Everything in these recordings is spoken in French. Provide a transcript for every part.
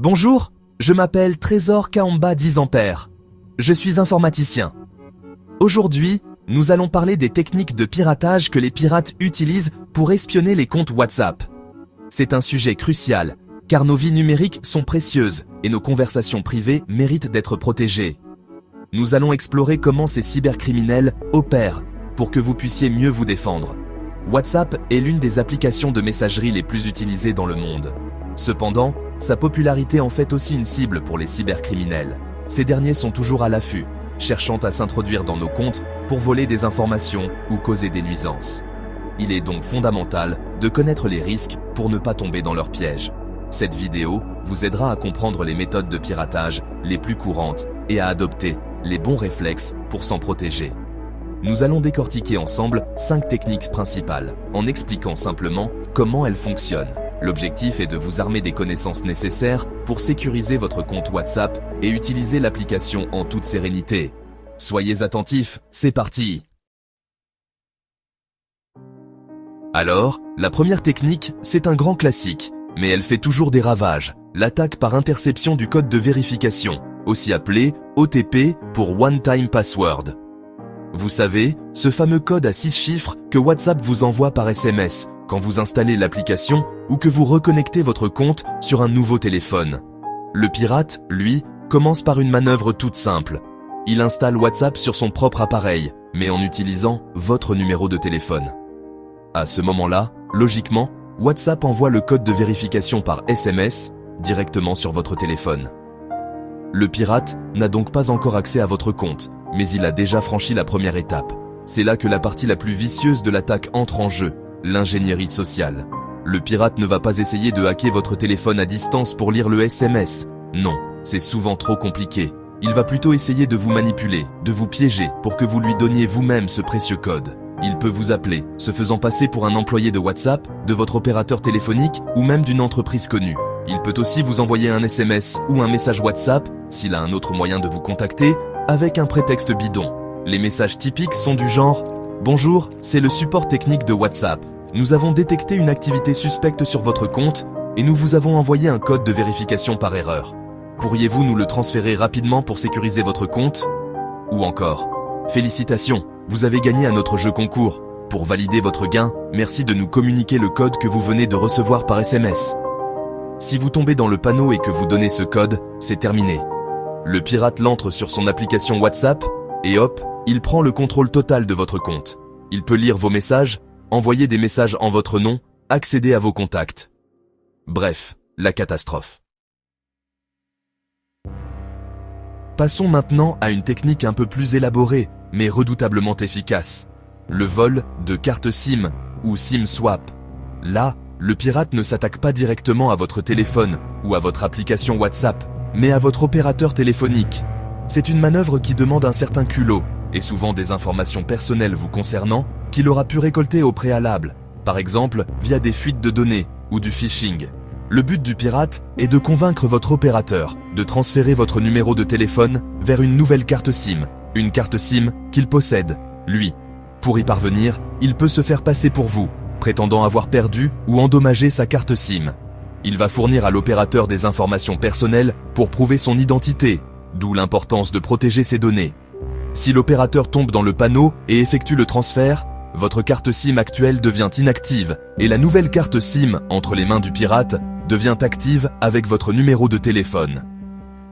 Bonjour, je m'appelle Trésor Kaamba 10 Ampères. Je suis informaticien. Aujourd'hui, nous allons parler des techniques de piratage que les pirates utilisent pour espionner les comptes WhatsApp. C'est un sujet crucial, car nos vies numériques sont précieuses et nos conversations privées méritent d'être protégées. Nous allons explorer comment ces cybercriminels opèrent pour que vous puissiez mieux vous défendre. WhatsApp est l'une des applications de messagerie les plus utilisées dans le monde. Cependant, sa popularité en fait aussi une cible pour les cybercriminels. Ces derniers sont toujours à l'affût, cherchant à s'introduire dans nos comptes pour voler des informations ou causer des nuisances. Il est donc fondamental de connaître les risques pour ne pas tomber dans leur piège. Cette vidéo vous aidera à comprendre les méthodes de piratage les plus courantes et à adopter les bons réflexes pour s'en protéger. Nous allons décortiquer ensemble 5 techniques principales, en expliquant simplement comment elles fonctionnent. L'objectif est de vous armer des connaissances nécessaires pour sécuriser votre compte WhatsApp et utiliser l'application en toute sérénité. Soyez attentifs, c'est parti! Alors, la première technique, c'est un grand classique, mais elle fait toujours des ravages. L'attaque par interception du code de vérification, aussi appelé OTP pour One Time Password. Vous savez, ce fameux code à 6 chiffres que WhatsApp vous envoie par SMS quand vous installez l'application ou que vous reconnectez votre compte sur un nouveau téléphone. Le pirate, lui, commence par une manœuvre toute simple. Il installe WhatsApp sur son propre appareil, mais en utilisant votre numéro de téléphone. À ce moment-là, logiquement, WhatsApp envoie le code de vérification par SMS directement sur votre téléphone. Le pirate n'a donc pas encore accès à votre compte, mais il a déjà franchi la première étape. C'est là que la partie la plus vicieuse de l'attaque entre en jeu, l'ingénierie sociale. Le pirate ne va pas essayer de hacker votre téléphone à distance pour lire le SMS. Non, c'est souvent trop compliqué. Il va plutôt essayer de vous manipuler, de vous piéger pour que vous lui donniez vous-même ce précieux code. Il peut vous appeler, se faisant passer pour un employé de WhatsApp, de votre opérateur téléphonique ou même d'une entreprise connue. Il peut aussi vous envoyer un SMS ou un message WhatsApp, s'il a un autre moyen de vous contacter, avec un prétexte bidon. Les messages typiques sont du genre « Bonjour, c'est le support technique de WhatsApp. Nous avons détecté une activité suspecte sur votre compte et nous vous avons envoyé un code de vérification par erreur. Pourriez-vous nous le transférer rapidement pour sécuriser votre compte ?» Ou encore « Félicitations, vous avez gagné à notre jeu concours. Pour valider votre gain, merci de nous communiquer le code que vous venez de recevoir par SMS. » Si vous tombez dans le panneau et que vous donnez ce code, c'est terminé. Le pirate l'entre sur son application WhatsApp et hop, il prend le contrôle total de votre compte. Il peut lire vos messages, envoyer des messages en votre nom, accéder à vos contacts. Bref, la catastrophe. Passons maintenant à une technique un peu plus élaborée, mais redoutablement efficace. Le vol de carte SIM ou SIM swap. Là, le pirate ne s'attaque pas directement à votre téléphone ou à votre application WhatsApp, mais à votre opérateur téléphonique. C'est une manœuvre qui demande un certain culot, et souvent des informations personnelles vous concernant, qu'il aura pu récolter au préalable, par exemple via des fuites de données ou du phishing. Le but du pirate est de convaincre votre opérateur de transférer votre numéro de téléphone vers une nouvelle carte SIM, une carte SIM qu'il possède, lui. Pour y parvenir, il peut se faire passer pour vous, prétendant avoir perdu ou endommagé sa carte SIM. Il va fournir à l'opérateur des informations personnelles pour prouver son identité, d'où l'importance de protéger ses données. Si l'opérateur tombe dans le panneau et effectue le transfert, votre carte SIM actuelle devient inactive et la nouvelle carte SIM entre les mains du pirate devient active avec votre numéro de téléphone.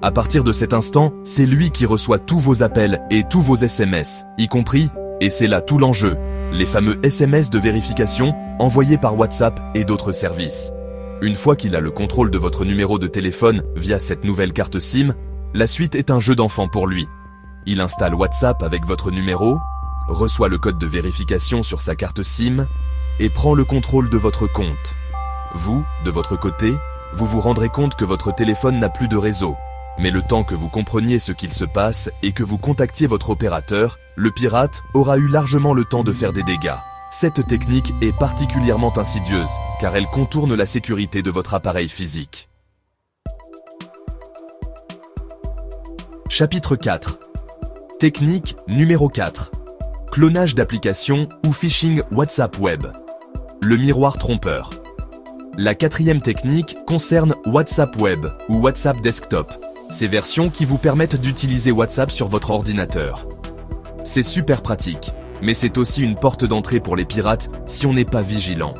À partir de cet instant, c'est lui qui reçoit tous vos appels et tous vos SMS, y compris, et c'est là tout l'enjeu, les fameux SMS de vérification envoyés par WhatsApp et d'autres services. Une fois qu'il a le contrôle de votre numéro de téléphone via cette nouvelle carte SIM, la suite est un jeu d'enfant pour lui. Il installe WhatsApp avec votre numéro, reçoit le code de vérification sur sa carte SIM et prend le contrôle de votre compte. Vous, de votre côté, vous vous rendrez compte que votre téléphone n'a plus de réseau. Mais le temps que vous compreniez ce qu'il se passe et que vous contactiez votre opérateur, le pirate aura eu largement le temps de faire des dégâts. Cette technique est particulièrement insidieuse, car elle contourne la sécurité de votre appareil physique. Chapitre 4. Technique numéro 4. Clonage d'applications ou phishing WhatsApp Web. Le miroir trompeur. La quatrième technique concerne WhatsApp Web ou WhatsApp Desktop, ces versions qui vous permettent d'utiliser WhatsApp sur votre ordinateur. C'est super pratique, mais c'est aussi une porte d'entrée pour les pirates si on n'est pas vigilant.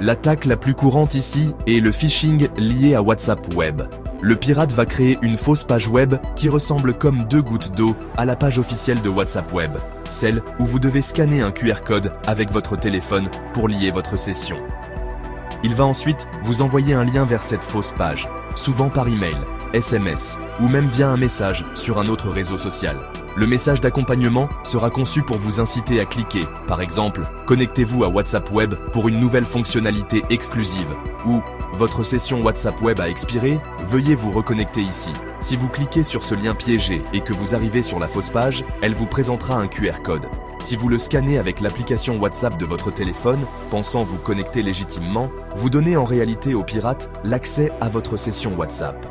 L'attaque la plus courante ici est le phishing lié à WhatsApp Web. Le pirate va créer une fausse page web qui ressemble comme 2 gouttes d'eau à la page officielle de WhatsApp Web, celle où vous devez scanner un QR code avec votre téléphone pour lier votre session. Il va ensuite vous envoyer un lien vers cette fausse page, souvent par email, SMS ou même via un message sur un autre réseau social. Le message d'accompagnement sera conçu pour vous inciter à cliquer. Par exemple, connectez-vous à WhatsApp Web pour une nouvelle fonctionnalité exclusive. Ou, votre session WhatsApp Web a expiré, veuillez vous reconnecter ici. Si vous cliquez sur ce lien piégé et que vous arrivez sur la fausse page, elle vous présentera un QR code. Si vous le scannez avec l'application WhatsApp de votre téléphone, pensant vous connecter légitimement, vous donnez en réalité au pirate l'accès à votre session WhatsApp.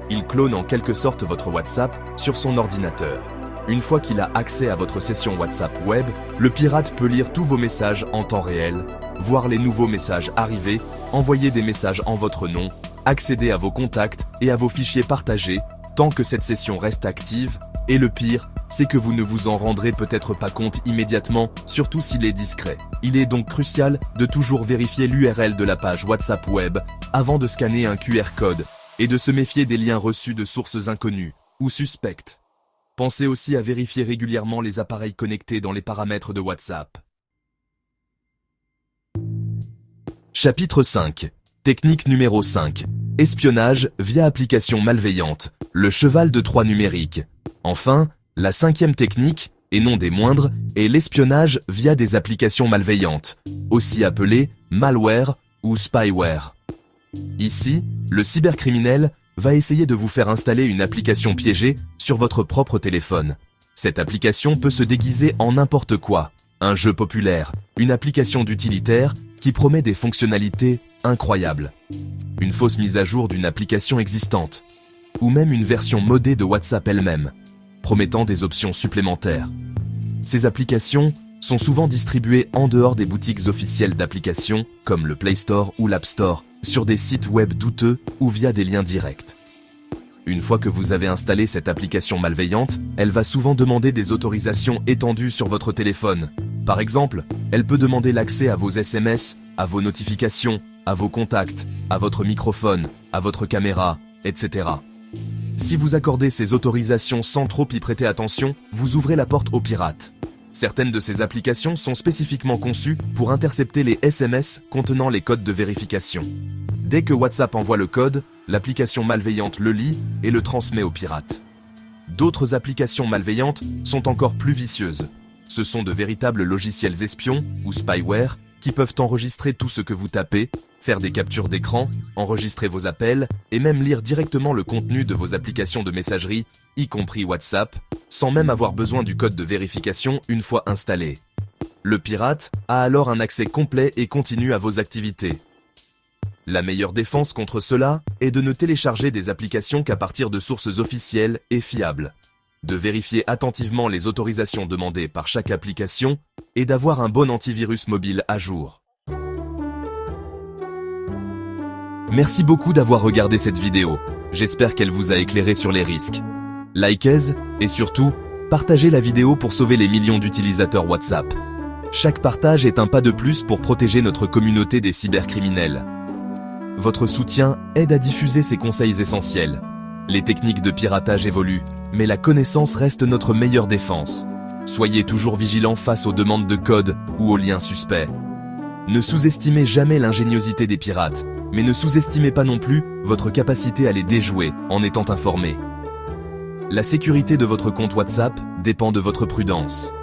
Il clone en quelque sorte votre WhatsApp sur son ordinateur. Une fois qu'il a accès à votre session WhatsApp Web, le pirate peut lire tous vos messages en temps réel, voir les nouveaux messages arriver, envoyer des messages en votre nom, accéder à vos contacts et à vos fichiers partagés tant que cette session reste active, et le pire, c'est que vous ne vous en rendrez peut-être pas compte immédiatement, surtout s'il est discret. Il est donc crucial de toujours vérifier l'URL de la page WhatsApp Web avant de scanner un QR code et de se méfier des liens reçus de sources inconnues ou suspectes. Pensez aussi à vérifier régulièrement les appareils connectés dans les paramètres de WhatsApp. Chapitre 5. Technique numéro 5. Espionnage via application malveillante, le cheval de Troie numérique. Enfin, la 5e technique, et non des moindres, est l'espionnage via des applications malveillantes, aussi appelées malware ou spyware. Ici, le cybercriminel va essayer de vous faire installer une application piégée sur votre propre téléphone. Cette application peut se déguiser en n'importe quoi, un jeu populaire, une application d'utilitaire qui promet des fonctionnalités incroyables, une fausse mise à jour d'une application existante, ou même une version modée de WhatsApp elle-même, promettant des options supplémentaires. Ces applications sont souvent distribuées en dehors des boutiques officielles d'applications, comme le Play Store ou l'App Store, sur des sites web douteux ou via des liens directs. Une fois que vous avez installé cette application malveillante, elle va souvent demander des autorisations étendues sur votre téléphone. Par exemple, elle peut demander l'accès à vos SMS, à vos notifications, à vos contacts, à votre microphone, à votre caméra, etc. Si vous accordez ces autorisations sans trop y prêter attention, vous ouvrez la porte aux pirates. Certaines de ces applications sont spécifiquement conçues pour intercepter les SMS contenant les codes de vérification. Dès que WhatsApp envoie le code, l'application malveillante le lit et le transmet aux pirates. D'autres applications malveillantes sont encore plus vicieuses. Ce sont de véritables logiciels espions ou spyware qui peuvent enregistrer tout ce que vous tapez, faire des captures d'écran, enregistrer vos appels et même lire directement le contenu de vos applications de messagerie, y compris WhatsApp, sans même avoir besoin du code de vérification une fois installé. Le pirate a alors un accès complet et continu à vos activités. La meilleure défense contre cela est de ne télécharger des applications qu'à partir de sources officielles et fiables, de vérifier attentivement les autorisations demandées par chaque application et d'avoir un bon antivirus mobile à jour. Merci beaucoup d'avoir regardé cette vidéo. J'espère qu'elle vous a éclairé sur les risques. Likez et surtout, partagez la vidéo pour sauver les millions d'utilisateurs WhatsApp. Chaque partage est un pas de plus pour protéger notre communauté des cybercriminels. Votre soutien aide à diffuser ces conseils essentiels. Les techniques de piratage évoluent, mais la connaissance reste notre meilleure défense. Soyez toujours vigilants face aux demandes de code ou aux liens suspects. Ne sous-estimez jamais l'ingéniosité des pirates, mais ne sous-estimez pas non plus votre capacité à les déjouer en étant informé. La sécurité de votre compte WhatsApp dépend de votre prudence.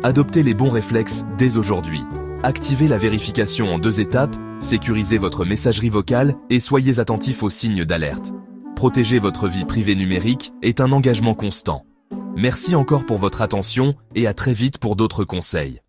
Adoptez les bons réflexes dès aujourd'hui. Activez la vérification en 2 étapes, sécurisez votre messagerie vocale et soyez attentifs aux signes d'alerte. Protéger votre vie privée numérique est un engagement constant. Merci encore pour votre attention et à très vite pour d'autres conseils.